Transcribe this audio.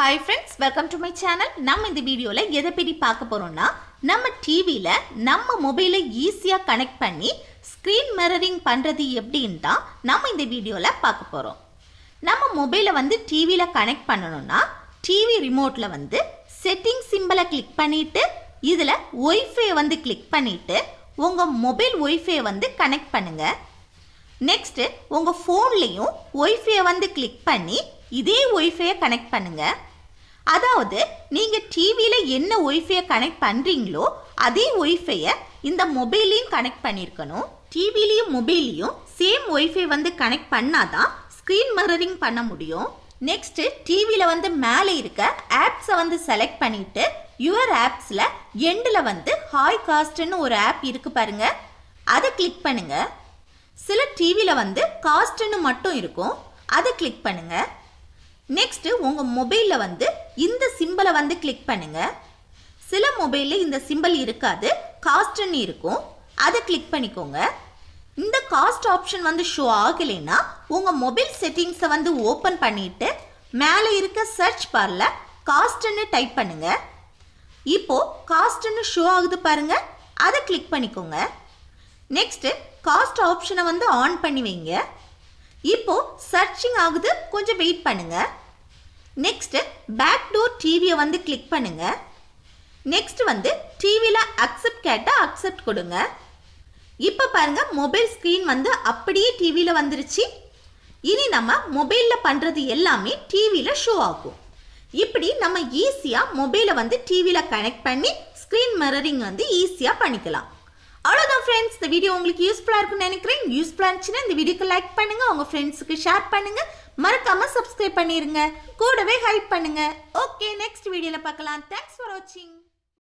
Hi friends, welcome to my channel. நம்ம இந்த வீடியோல எதை பத்தி பார்க்க போறோம்னா நம்ம டிவில நம்ம மொபைலை ஈஸியா கனெக்ட் பண்ணி ஸ்கிரீன் மிரரிங் பண்றது எப்படின்னு தான் நம்ம இந்த வீடியோல பார்க்க போறோம். நம்ம மொபைலை டிவில கனெக்ட் பண்ணனும்னா டிவி ரிமோட்ல செட்டிங் சிம்பலை கிளிக் பண்ணிட்டு இதுல வைஃபை கிளிக் பண்ணிட்டு உங்க மொபைல் வைஃபை கனெக்ட் பண்ணுங்க. நெக்ஸ்ட் உங்க போன்லயும் வைஃபை கிளிக் பண்ணி இதே வைஃபை கனெக்ட் பண்ணுங்க. அதாவது நீங்க டிவில என்ன வைஃபை கனெக்ட் பண்றீங்களோ அதே வைஃபையை இந்த மொபைலையும் கனெக்ட் பண்ணிருக்கணும். டிவிலையும் மொபைலையும் சேம் வைஃபை கனெக்ட் பண்ணாதான் ஸ்கிரீன் மிரரிங் பண்ண முடியும். நெக்ஸ்ட் டிவில மேலே இருக்க ஆப்ஸை செலக்ட் பண்ணிட்டு யுவர் ஆப்ஸ்ல எண்டில் ஹாய் காஸ்ட்னு ஒரு ஆப் இருக்கு பாருங்க, அதை கிளிக் பண்ணுங்க. சில டிவில காஸ்ட்னு மட்டும் இருக்கும், அதை கிளிக் பண்ணுங்க. நெக்ஸ்ட் உங்க மொபைல்ல இந்த சிம்பலை கிளிக் பண்ணுங்க. சில மொபைல்ல இந்த சிம்பல் இருக்காது, காஸ்ட்னு இருக்கும், அதை கிளிக் பண்ணிக்கோங்க. இந்த காஸ்ட் ஆப்ஷன் ஷோ ஆகலைன்னா உங்க மொபைல் செட்டிங்ஸை ஓபன் பண்ணிட்டு மேலே இருக்க சர்ச் பார்ல காஸ்ட்னு டைப் பண்ணுங்க. இப்போ காஸ்ட்னு ஷோ ஆகுது பாருங்க, அதை கிளிக் பண்ணிக்கோங்க. நெக்ஸ்ட் காஸ்ட் ஆப்ஷனை ஆன் பண்ணி வைங்க. இப்போ சர்ச்சிங் ஆகுது, கொஞ்சம் வெயிட் பண்ணுங்க. நெக்ஸ்ட் பேக் டோர் டிவியை கிளிக் பண்ணுங்க. நெக்ஸ்ட் டிவில அக்செப்ட் கேட்டா அக்செப்ட் கொடுங்க. இப்போ பாருங்க மொபைல் ஸ்கிரீன் அப்படியே டிவில வந்துருச்சு. இனி நம்ம மொபைல்ல பண்றது எல்லாமே டிவில ஷோ ஆகும். இப்படி நம்ம ஈஸியா மொபைலை டிவில கனெக்ட் பண்ணி ஸ்கிரீன் மிரரிங் ஈஸியா பண்ணிக்கலாம். அவ்வளோதான் ஃப்ரெண்ட்ஸ், இந்த வீடியோ உங்களுக்கு யூஸ்ஃபுல்லாக இருக்குன்னு நினைக்கிறேன். யூஸ்ஃபுல்லாக இருந்துச்சுன்னா இந்த வீடியோக்கு லைக் பண்ணுங்க, உங்க ஃப்ரெண்ட்ஸுக்கு ஷேர் பண்ணுங்க, மறக்காம சப்ஸ்கிரைப் பண்ணிருங்க, கூடவே ஹைப் பண்ணுங்க. ஓகே, நெக்ஸ்ட் வீடியோல பார்க்கலாம். தேங்க்ஸ் ஃபார் வாட்சிங்.